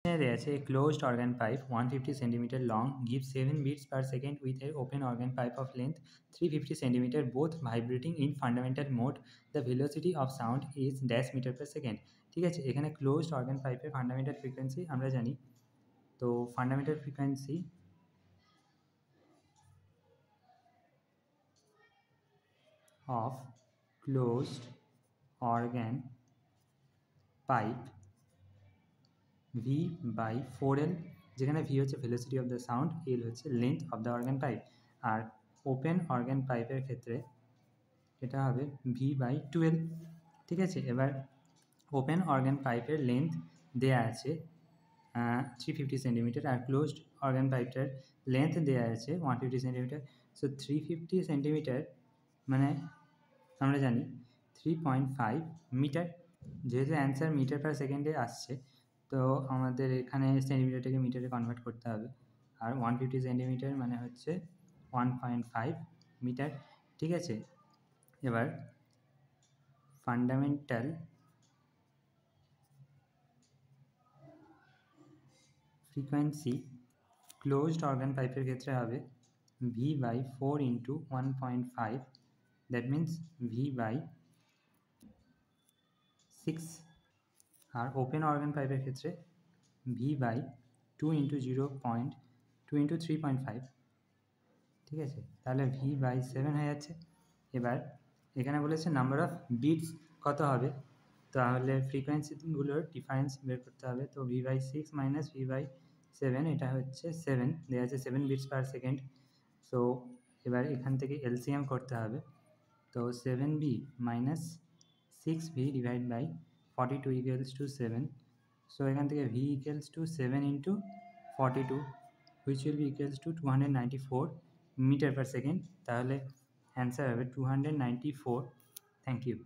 There is a closed organ pipe 150 cm long gives 7 beats per second with an open organ pipe of length 350 cm both vibrating in fundamental mode. The velocity of sound is dash meter per second. ঠিক আছে, এখানে closed organ পাইপের fundamental frequency আমরা জানি। তো fundamental frequency of closed organ pipe V by 4L, যেখানে V হচ্ছে velocity of the sound, L হচ্ছে length of the organ pipe. আর ওপেন অর্গান পাইপের ক্ষেত্রে এটা হবে V by 12। ঠিক আছে, এবার ওপেন অর্গান পাইপের লেন্থ দেয়া আছে 350 সেন্টিমিটার আর ক্লোজড অর্গান পাইপটার লেন্থ দেয়া আছে 150 সেন্টিমিটার। সো 350 সেন্টিমিটার মানে আমরা জানি 3.5 মিটার। যেহেতু অ্যান্সার মিটার পার সেকেন্ডে আসছে, তো আমাদের এখানে সেন্টিমিটারটাকে মিটারে কনভার্ট করতে হবে। আর 150 সেন্টিমিটার মানে হচ্ছে 1.5 মিটার। ঠিক আছে, এবার ফান্ডামেন্টাল ফ্রিকোয়েন্সি ক্লোজড অর্গান পাইপের ক্ষেত্রে হবে V by 4 into 1.5, that means V by 6। আর ওপেন অর্গান পাইপের ক্ষেত্রে V by 2 into 0.2 into 3.5। ঠিক আছে, তাহলে V by 7 হয়ে যাচ্ছে। এবার এখানে বলেছে নাম্বার অফ বিটস কত হবে, তাহলে ফ্রিকোয়েন্সিগুলোর ডিফারেন্স বের করতে হবে। তো V by 6 minus V by 7, এটা হচ্ছে 7 দেওয়া আছে 7 বিটস পার সেকেন্ড। সো এবার এখান থেকে এলসিএম করতে হবে। তো 7B minus 6V divide by 42 equals to 7। So এখান থেকে V equals to 7 into 42 which will be equals to 294 metre per second. তাহলে অ্যান্সার হবে 294। Thank you.